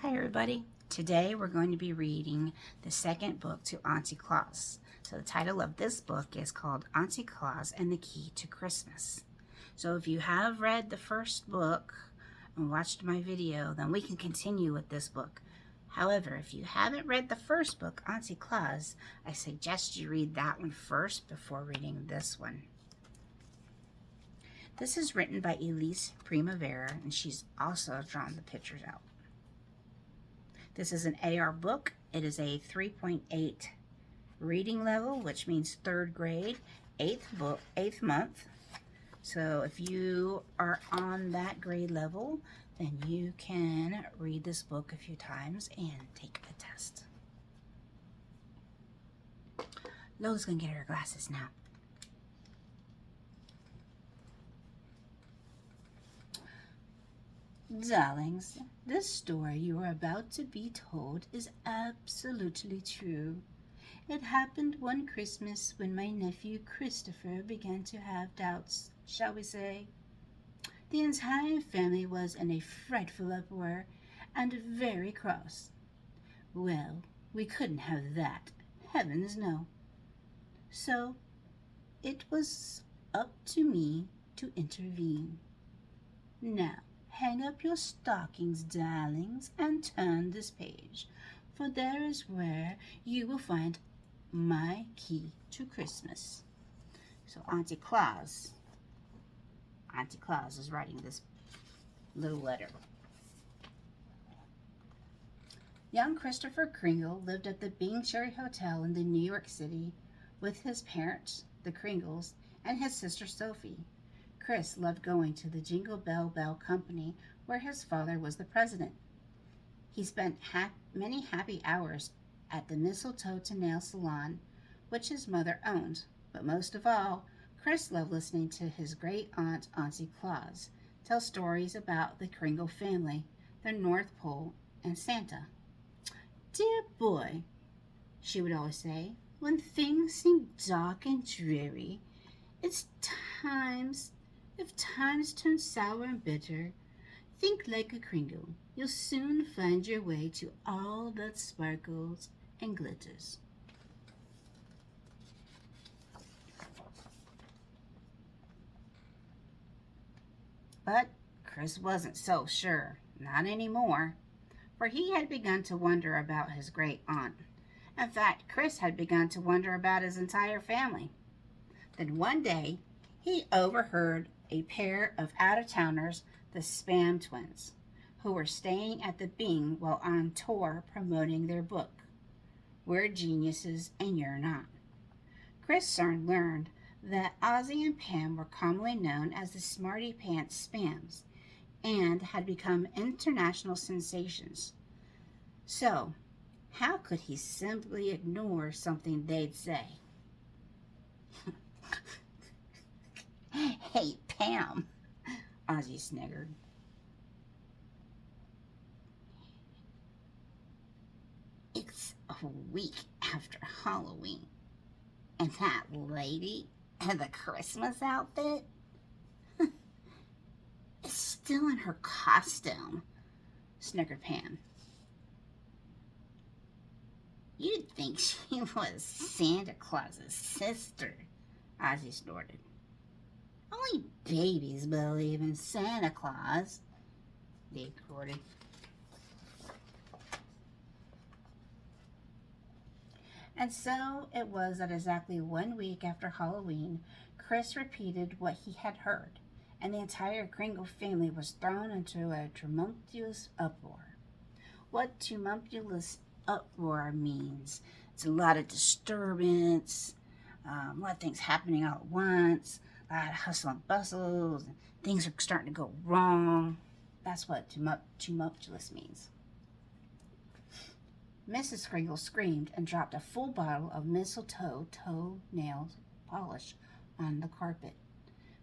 Hi everybody. Today we're going to be reading the second book to Auntie Claus. So the title of this book is called Auntie Claus and the Key to Christmas. So if you have read the first book and watched my video, then we can continue with this book. However, if you haven't read the first book, Auntie Claus, I suggest you read that one first before reading this one. This is written by Elise Primavera, and she's also drawn the pictures out. This is an AR book. It is a 3.8 reading level, which means third grade, eighth month. So if you are on that grade level, then you can read this book a few times and take the test. Lola's gonna get her glasses now. Darlings, the story you are about to be told is absolutely true. It happened one Christmas when my nephew Christopher began to have doubts, shall we say. The entire family was in a frightful uproar and very cross. Well, we couldn't have that, heavens no. So it was up to me to intervene. Now, hang up your stockings, darlings, and turn this page, for there is where you will find my key to Christmas. So Auntie Claus is writing this little letter. Young Christopher Kringle lived at the Bing Cherry Hotel in the New York City with his parents, the Kringles, and his sister Sophie. Chris loved going to the Jingle Bell Bell Company where his father was the president. He spent many happy hours at the Mistletoe to Nail Salon, which his mother owned. But most of all, Chris loved listening to his great aunt, Auntie Claus, tell stories about the Kringle family, the North Pole, and Santa. "Dear boy," she would always say, "when things seem dark and dreary, if times turn sour and bitter, think like a Kringle. You'll soon find your way to all that sparkles and glitters." But Chris wasn't so sure, not anymore, for he had begun to wonder about his great aunt. In fact, Chris had begun to wonder about his entire family. Then one day, he overheard a pair of out-of-towners, the Spam twins, who were staying at the Bing while on tour promoting their book, We're Geniuses and You're Not. Chris soon learned that Ozzy and Pam were commonly known as the Smarty Pants Spams and had become international sensations. So, how could he simply ignore something they'd say? "Hey, Pam," Ozzy sniggered. "It's a week after Halloween, and that lady in the Christmas outfit is still in her costume," snickered Pam. "You'd think she was Santa Claus's sister," Ozzy snorted. "Only babies believe in Santa Claus," they retorted. And so it was that exactly 1 week after Halloween, Chris repeated what he had heard, and the entire Kringle family was thrown into a tumultuous uproar. What tumultuous uproar means? It's a lot of disturbance, a lot of things happening all at once, a lot of hustle and bustle, and things are starting to go wrong. That's what tumultuous means. Mrs. Kringle screamed and dropped a full bottle of mistletoe toenail polish on the carpet.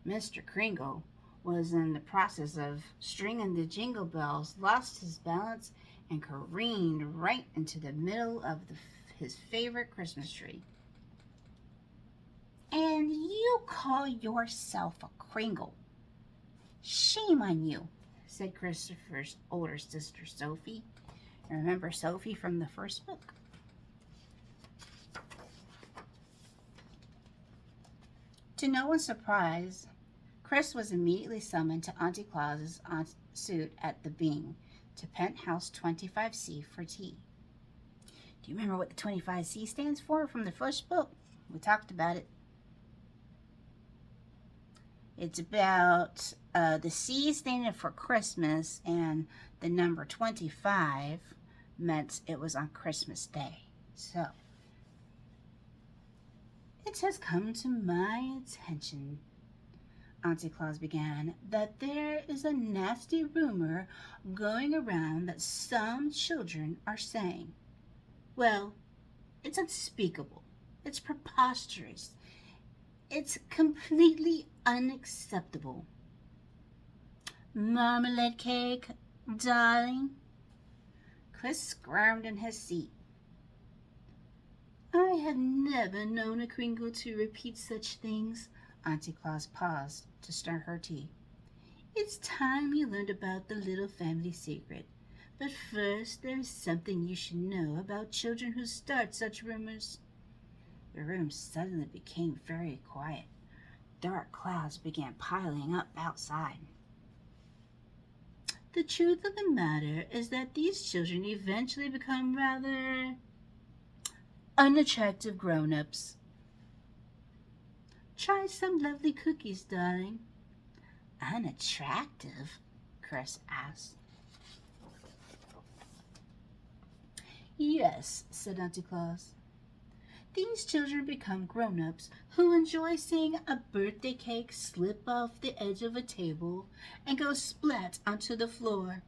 Mr. Kringle was in the process of stringing the jingle bells, lost his balance, and careened right into the middle of his favorite Christmas tree. "And you call yourself a Kringle? Shame on you," said Christopher's older sister, Sophie. Remember Sophie from the first book? To no one's surprise, Chris was immediately summoned to Auntie Claus's suite at the Bing to Penthouse 25C for tea. Do you remember what the 25C stands for from the first book? We talked about it. It's about the C standing for Christmas, and the number 25 meant it was on Christmas Day. So, it has come to my attention, Auntie Claus began, that there is a nasty rumor going around that some children are saying, well, it's unspeakable, it's preposterous, it's completely unacceptable. Marmalade cake, darling? Chris squirmed in his seat. I have never known a Kringle to repeat such things. Auntie Claus paused to stir her tea. It's time you learned about the little family secret. But first, there is something you should know about children who start such rumors. The room suddenly became very quiet. Dark clouds began piling up outside. The truth of the matter is that these children eventually become rather unattractive grown-ups. Try some lovely cookies, darling. Unattractive? Chris asked. Yes, said Auntie Claus. These children become grown-ups who enjoy seeing a birthday cake slip off the edge of a table and go splat onto the floor.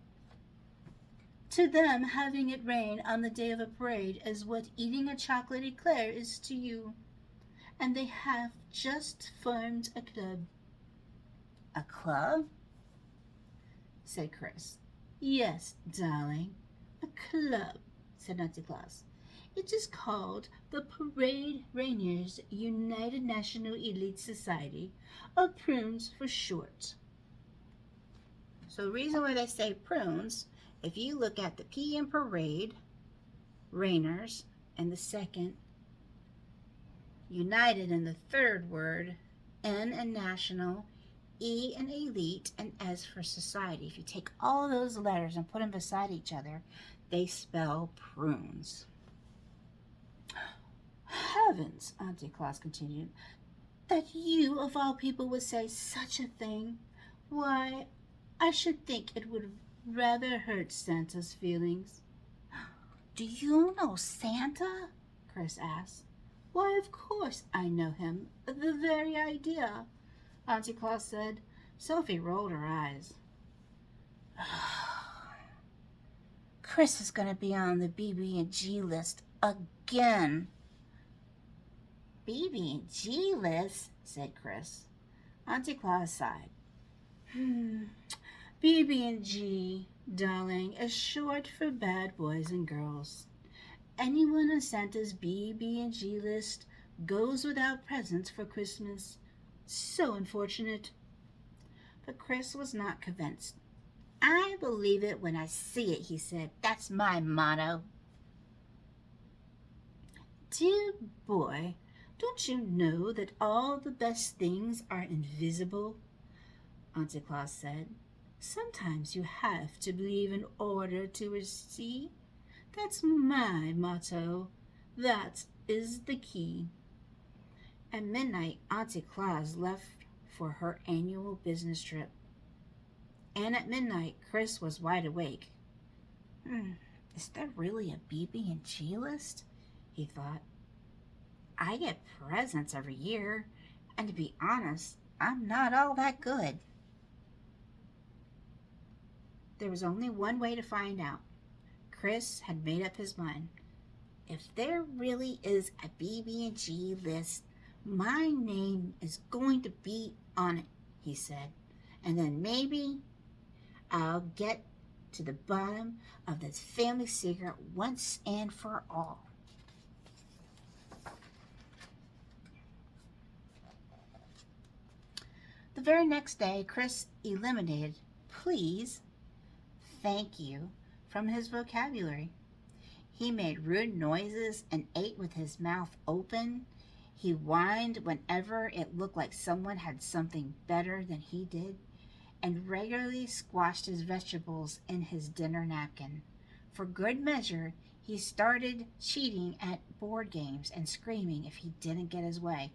To them, having it rain on the day of a parade is what eating a chocolate eclair is to you. And they have just formed a club. A club? Said Chris. Yes, darling, a club, said Auntie Claus. It is called the Parade Rainiers United National Elite Society, or Prunes for short. So the reason why they say prunes, if you look at the P in parade, Rainers, and the second, United in the third word, N in national, E in elite, and S for society. If you take all those letters and put them beside each other, they spell prunes. Heavens, Auntie Claus continued, that you of all people would say such a thing. Why, I should think it would rather hurt Santa's feelings. Do you know Santa? Chris asked. Why, of course I know him. The very idea, Auntie Claus said. Sophie rolled her eyes. Chris is going to be on the BB&G list again. BB&G list, said Chris. Auntie Claus sighed. BB&G, darling, is short for bad boys and girls. Anyone on Santa's BB&G list goes without presents for Christmas. So unfortunate. But Chris was not convinced. I believe it when I see it, he said. That's my motto. Dear boy, don't you know that all the best things are invisible? Auntie Claus said. Sometimes you have to believe in order to receive. That's my motto. That is the key. At midnight, Auntie Claus left for her annual business trip. And at midnight, Chris was wide awake. Is there really a BB&G list? He thought. I get presents every year, and to be honest, I'm not all that good. There was only one way to find out. Chris had made up his mind. If there really is a BB&G list, my name is going to be on it, he said. And then maybe I'll get to the bottom of this family secret once and for all. The very next day, Chris eliminated please, thank you from his vocabulary. He made rude noises and ate with his mouth open. He whined whenever it looked like someone had something better than he did, and regularly squashed his vegetables in his dinner napkin. For good measure, he started cheating at board games and screaming if he didn't get his way.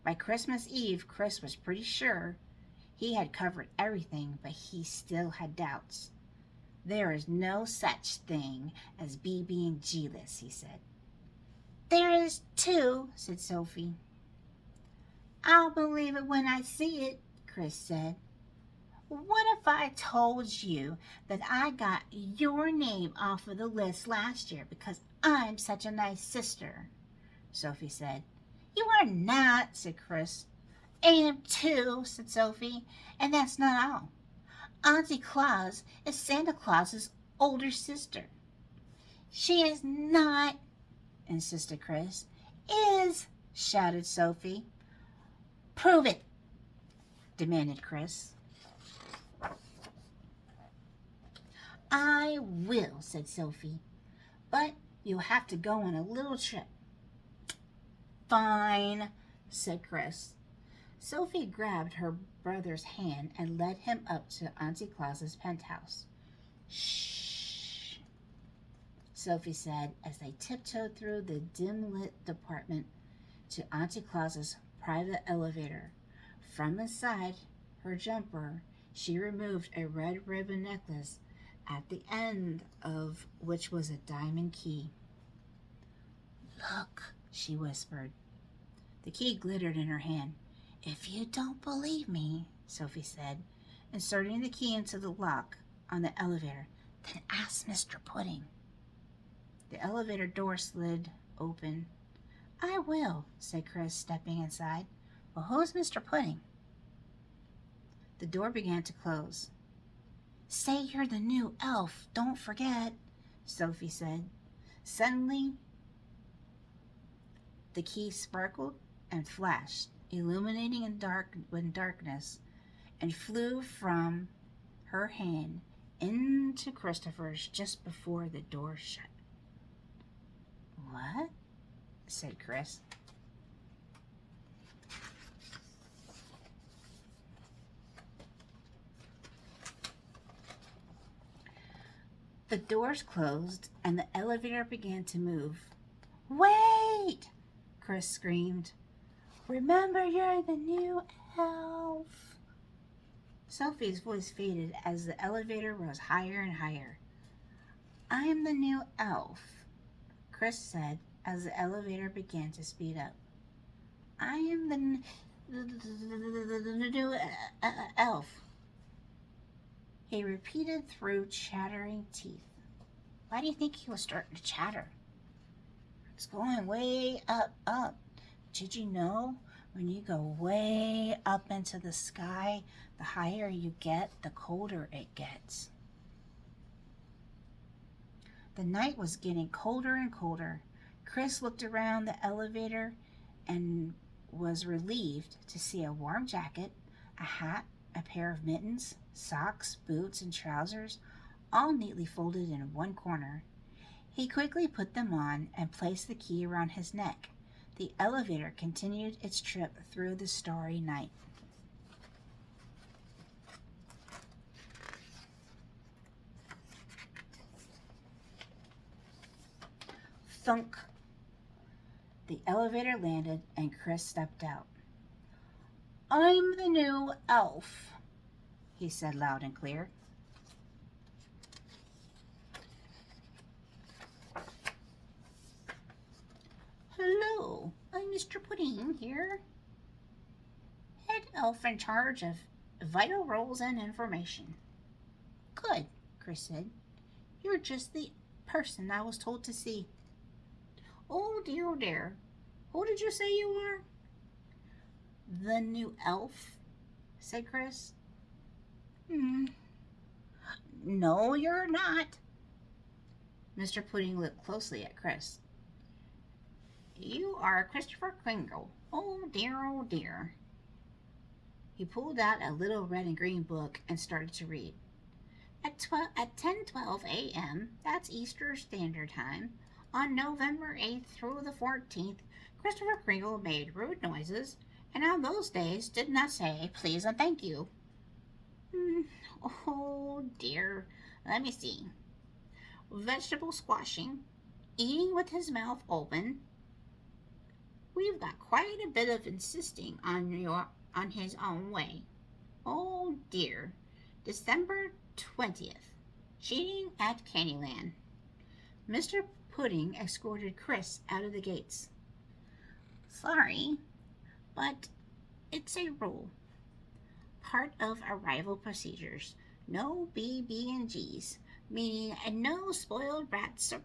By Christmas Eve, Chris was pretty sure he had covered everything, but he still had doubts. "There is no such thing as B being G-less," he said. "There is too," said Sophie. "I'll believe it when I see it," Chris said. "What if I told you that I got your name off of the list last year because I'm such a nice sister?" Sophie said. "You are not," said Chris. "Am too," said Sophie, "and that's not all. Auntie Claus is Santa Claus's older sister." "She is not," insisted Chris. "Is," shouted Sophie. "Prove it," demanded Chris. "I will," said Sophie, "but you'll have to go on a little trip." "Fine," said Chris. Sophie grabbed her brother's hand and led him up to Auntie Claus's penthouse. "Shh," Sophie said as they tiptoed through the dim-lit department to Auntie Claus's private elevator. From inside her jumper, she removed a red ribbon necklace, at the end of which was a diamond key. "Look," she whispered. The key glittered in her hand. "If you don't believe me," Sophie said, inserting the key into the lock on the elevator, "then ask Mr. Pudding." The elevator door slid open. "I will," said Chris, stepping inside. "Well, who's Mr. Pudding?" The door began to close. "Say you're the new elf, don't forget," Sophie said. Suddenly, the key sparkled and flashed, illuminating in darkness, and flew from her hand into Christopher's just before the door shut. "What?" said Chris. The doors closed and the elevator began to move. "Wait!" Chris screamed. "Remember, you're the new elf." Sophie's voice faded as the elevator rose higher and higher. "I'm the new elf," Chris said as the elevator began to speed up. "I am the new elf," he repeated through chattering teeth. Why do you think he was starting to chatter? "It's going way up, up. Did you know when you go way up into the sky, the higher you get, the colder it gets?" The night was getting colder and colder. Chris looked around the elevator and was relieved to see a warm jacket, a hat, a pair of mittens, socks, boots, and trousers, all neatly folded in one corner. He quickly put them on and placed the key around his neck. The elevator continued its trip through the starry night. Thunk! The elevator landed and Chris stepped out. "I'm the new elf," he said loud and clear. "Hello, I'm Mr. Pudding here, head elf in charge of vital roles and information." "Good," Chris said. "You're just the person I was told to see." "Oh dear, oh dear. Who did you say you are?" "The new elf," said Chris. No, you're not." Mr. Pudding looked closely at Chris. "You are Christopher Kringle. Oh dear, oh dear." He pulled out a little red and green book and started to read. At 10:12 a.m., that's Easter Standard Time, on November 8th through the 14th, Christopher Kringle made rude noises, and on those days did not say please and thank you. Oh dear, let me see. Vegetable squashing, eating with his mouth open. We've got quite a bit of insisting on his own way. Oh dear. December 20th. Cheating at Candyland. Mr. Pudding escorted Chris out of the gates. Sorry, but it's a rule. Part of arrival procedures. No BB&Gs, meaning no spoiled brats or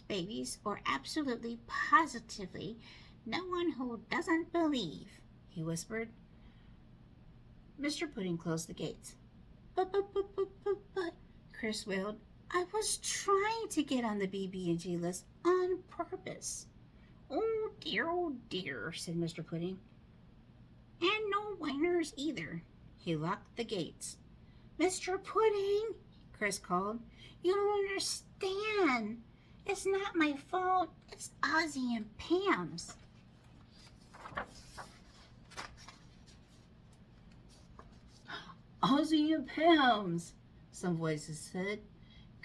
babies, or absolutely positively no one who doesn't believe, he whispered. Mr. Pudding closed the gates. But, Chris wailed. I was trying to get on the BB&G list on purpose. Oh dear, said Mr. Pudding. And no whiners either. He locked the gates. Mr. Pudding, Chris called. You don't understand. It's not my fault. It's Ozzie and Pam's. Ozzie and Pam's, some voices said.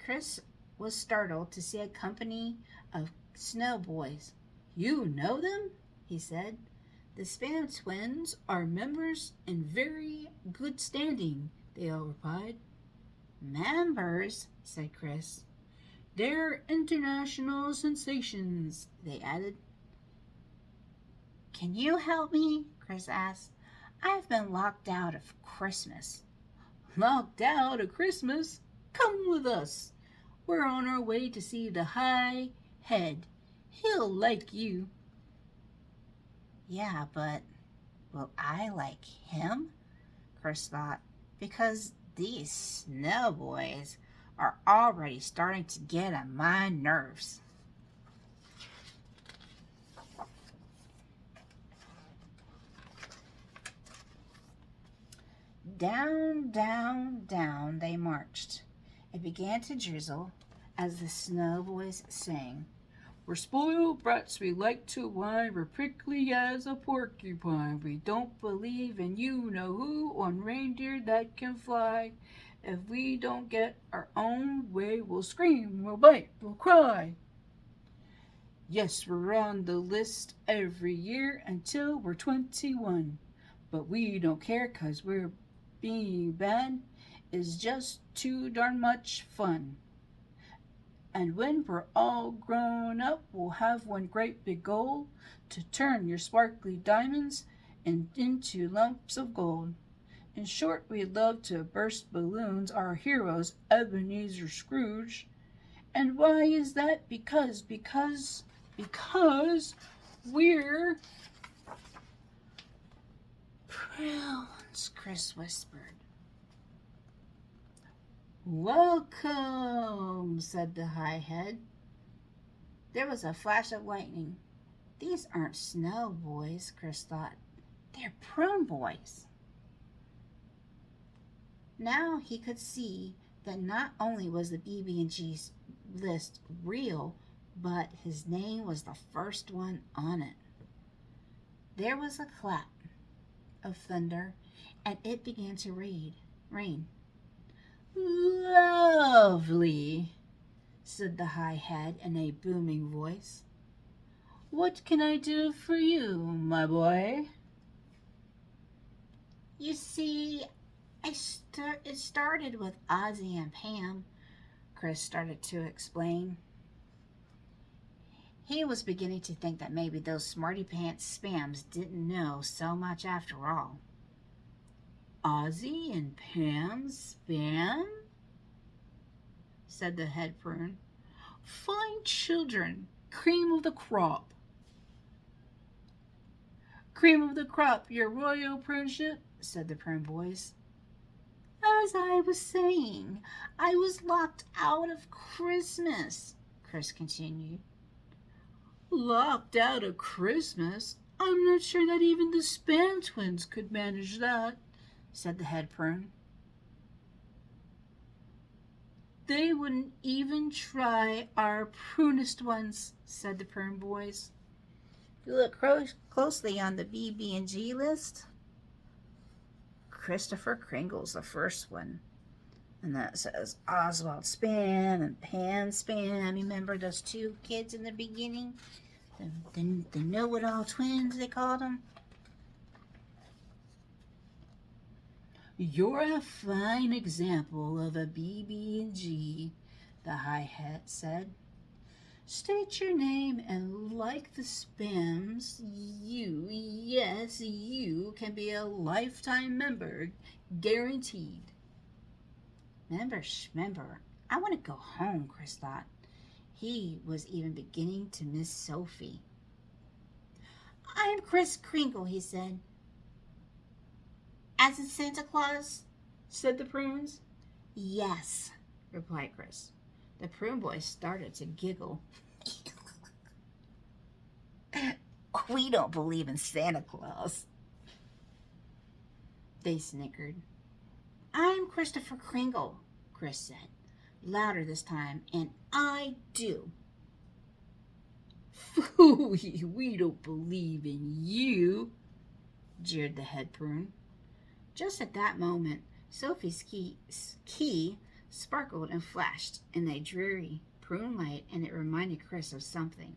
Chris was startled to see a company of snow boys. You know them? He said. The Spam twins are members in very good standing, they all replied. Members, said Chris. They're international sensations, they added. Can you help me? Chris asked. I've been locked out of Christmas. Locked out of Christmas? Come with us. We're on our way to see the High Head. He'll like you. Yeah, but will I like him? Chris thought, because these snow boys are already starting to get on my nerves. Down, down, down they marched. It began to drizzle as the snow boys sang. We're spoiled brats, we like to whine, we're prickly as a porcupine. We don't believe in you-know-who on reindeer that can fly. If we don't get our own way, we'll scream, we'll bite, we'll cry. Yes, we're on the list every year until we're 21. But we don't care 'cause we're being bad is just too darn much fun. And when we're all grown up, we'll have one great big goal to turn your sparkly diamonds into lumps of gold. In short, we'd love to burst balloons, our heroes, Ebenezer Scrooge. And why is that? Because we're prunes, Chris whispered. Welcome, said the high head. There was a flash of lightning. These aren't snow boys, Chris thought. They're prune boys. Now he could see that not only was the BB&G's list real, but his name was the first one on it. There was a clap of thunder, and it began to rain. Lovely, said the high head in a booming voice. What can I do for you, my boy? You see, it started with Ozzie and Pam, Chris started to explain. He was beginning to think that maybe those smarty pants spams didn't know so much after all. Ozzie and Pam Spam? Said the head prune. Fine children, cream of the crop. Cream of the crop, your royal pruneship, said the prune boys. As I was saying, I was locked out of Christmas, Chris continued. Locked out of Christmas? I'm not sure that even the Spam twins could manage that, said the head prune. They wouldn't even try our prunest ones, said the prune boys. You look closely on the BB&G list. Christopher Kringle's the first one. And that says Oswald Spam and Pam Spam. Remember those two kids in the beginning? The know-it-all twins, they called them. You're a fine example of a BB&G, the hi-hat said. State your name and like the Spams, you can be a lifetime member, guaranteed. Member, I want to go home, Chris thought. He was even beginning to miss Sophie. I'm Kris Kringle, he said. As in Santa Claus? Said the prunes. Yes, replied Chris. The prune boys started to giggle. We don't believe in Santa Claus, they snickered. I'm Christopher Kringle, Chris said, louder this time, and I do. Phooey, we don't believe in you, jeered the head prune. Just at that moment, Sophie's key sparkled and flashed in a dreary prune light, and it reminded Chris of something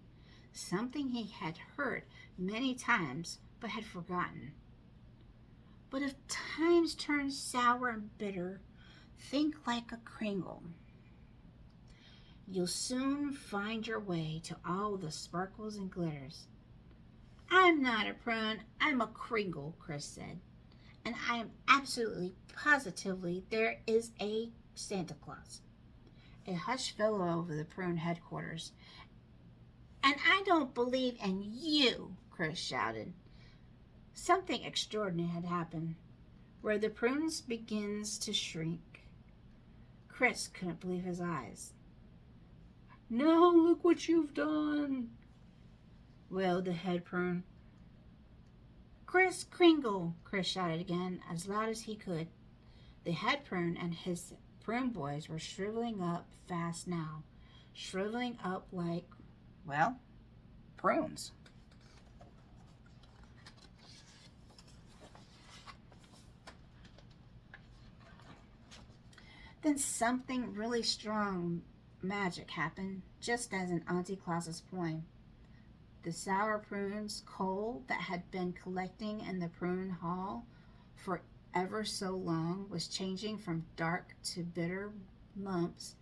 he had heard many times but had forgotten. But if times turn sour and bitter, think like a Kringle. You'll soon find your way to all the sparkles and glitters. I'm not a prune, I'm a Kringle, Chris said. And I am absolutely positively there is a Santa Claus. A hush fell over the prune headquarters. And I don't believe in you, Chris shouted. Something extraordinary had happened, where the prunes begins to shrink. Chris couldn't believe his eyes. Now look what you've done, wailed the head prune. Kris Kringle, Chris shouted again, as loud as he could. The head prune and his prune boys were shriveling up fast now, shriveling up like, well, prunes. Then something really strong magic happened, just as in Auntie Claus's poem. The sour prunes coal that had been collecting in the prune hall for ever so long was changing from dark to bitter lumps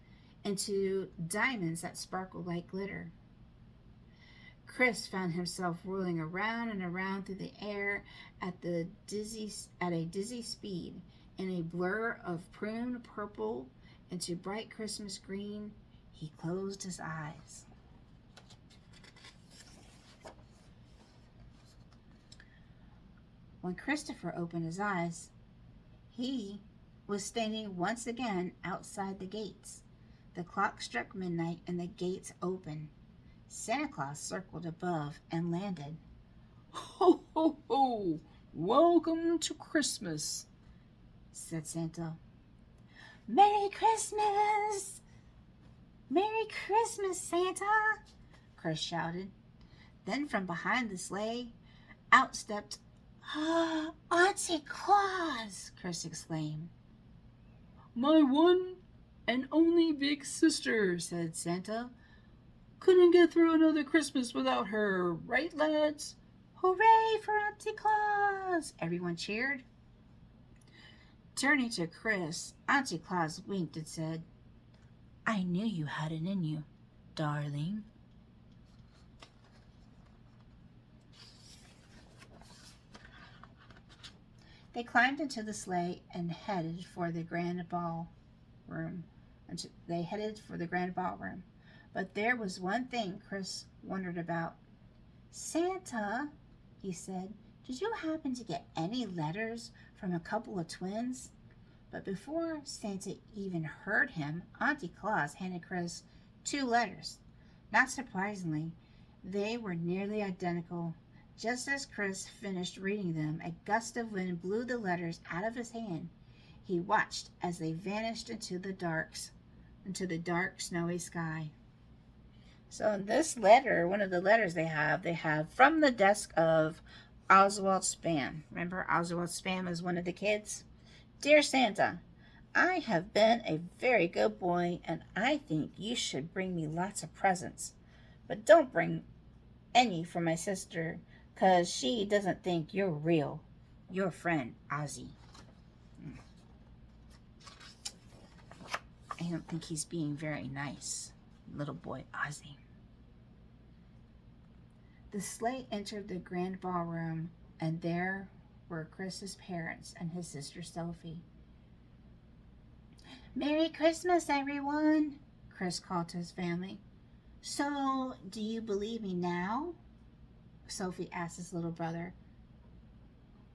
into diamonds that sparkled like glitter. Chris found himself whirling around and around through the air at a dizzy speed, in a blur of prune purple into bright Christmas green. He closed his eyes. When Christopher opened his eyes, he was standing once again outside the gates. The clock struck midnight and the gates opened. Santa Claus circled above and landed. Ho, ho, ho! Welcome to Christmas, said Santa. Merry Christmas! Merry Christmas, Santa! Chris shouted. Then from behind the sleigh, out stepped Auntie Claus, Chris exclaimed. My one and only big sister, said Santa. Couldn't get through another Christmas without her, right, lads? Hooray for Auntie Claus! Everyone cheered. Turning to Chris, Auntie Claus winked and said, I knew you had it in you, darling. They climbed into the sleigh and headed for the grand ballroom. But there was one thing Chris wondered about. Santa, he said, did you happen to get any letters from a couple of twins? But before Santa even heard him, Auntie Claus handed Chris 2 letters. Not surprisingly, they were nearly identical. Just as Chris finished reading them, a gust of wind blew the letters out of his hand. He watched as they vanished into the into the dark, snowy sky. So in this letter, one of the letters they have from the desk of Oswald Spam. Remember Oswald Spam is one of the kids? Dear Santa, I have been a very good boy and I think you should bring me lots of presents. But don't bring any for my sister, 'cause she doesn't think you're real. Your friend, Ozzy. I don't think he's being very nice, little boy Ozzy. The sleigh entered the grand ballroom, and there were Chris's parents and his sister Sophie. Merry Christmas, everyone, Chris called to his family. So, do you believe me now? Sophie asked his little brother.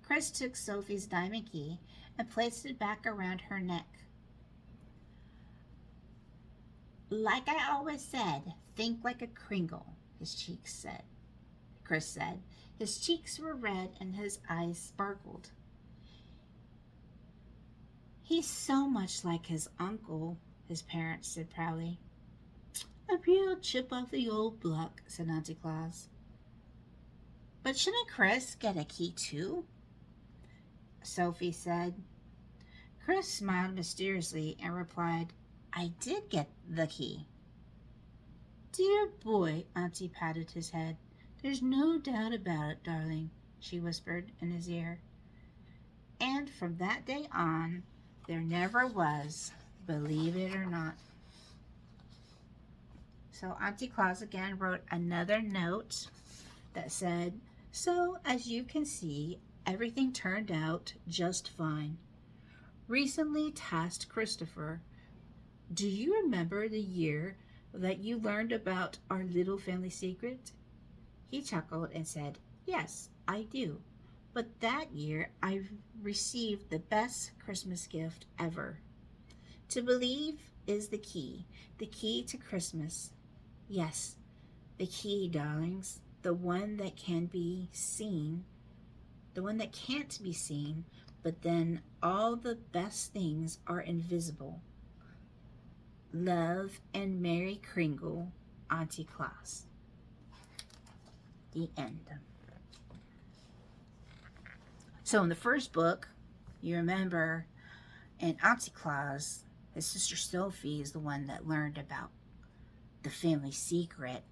Chris took Sophie's diamond key and placed it back around her neck. Like I always said, think like a Kringle, Chris said. His cheeks were red and his eyes sparkled. He's so much like his uncle, his parents said proudly. A real chip off the old block, said Auntie Claus. But shouldn't Chris get a key too? Sophie said. Chris smiled mysteriously and replied, I did get the key. Dear boy, Auntie patted his head. There's no doubt about it, darling, she whispered in his ear. And from that day on, there never was, believe it or not. So Auntie Claus again wrote another note that said, so as you can see, everything turned out just fine. Recently tasked Christopher, do you remember the year that you learned about our little family secret? He chuckled and said, yes, I do. But that year I received the best Christmas gift ever. To believe is the key to Christmas. Yes, the key, darlings, the one that can be seen, the one that can't be seen, but then all the best things are invisible. Love and Merry Kringle, Auntie Claus. The end. So in the first book, you remember, in Auntie Claus, his sister Sophie is the one that learned about the family secret,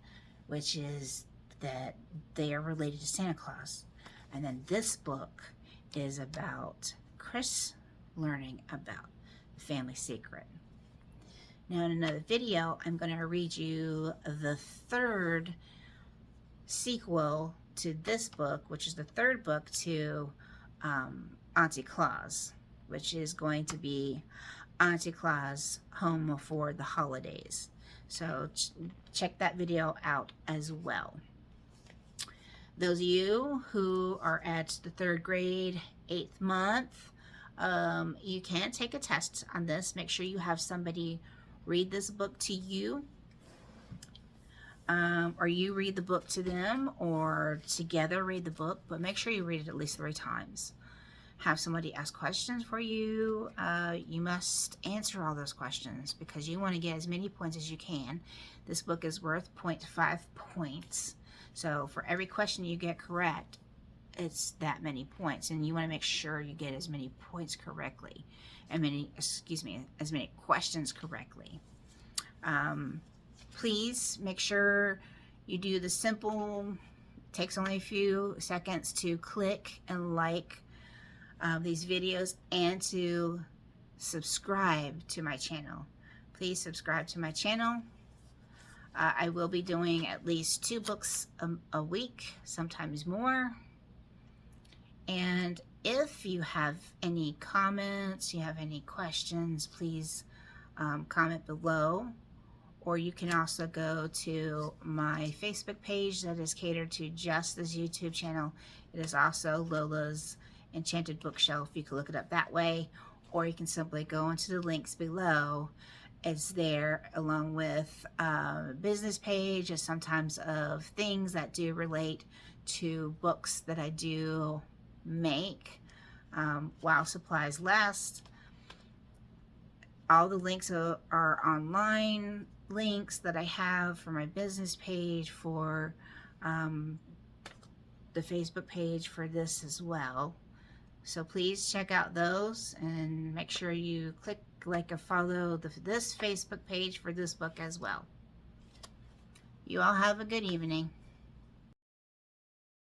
which is that they are related to Santa Claus. And then this book is about Chris learning about the family secret. Now in another video, I'm going to read you the third sequel to this book, which is the third book to Auntie Claus, which is going to be Auntie Claus Home for the Holidays. So check that video out as well. Those of you who are at the 3rd grade, 8th month, you can take a test on this. Make sure you have somebody read this book to you, or you read the book to them, or together read the book, but make sure you read it at least 3 times. Have somebody ask questions for you. You must answer all those questions because you want to get as many points as you can. This book is worth 0.5 points. So for every question you get correct, it's that many points, and you want to make sure you get as many points correctly, as many questions correctly. Please make sure you do the simple, takes only a few seconds to click and like these videos and to subscribe to my channel. Please subscribe to my channel. I will be doing at least 2 books a week, sometimes more. And if you have any comments, you have any questions, please comment below. Or you can also go to my Facebook page that is catered to just this YouTube channel. It is also Lola's Enchanted Bookshelf. You can look it up that way, or you can simply go into the links below. It's there along with a business page, and sometimes of things that do relate to books that I do make while supplies last. All the links are online links that I have for my business page, for the Facebook page for this as well. So please check out those and make sure you click like or follow this Facebook page for this book as well. You all have a good evening.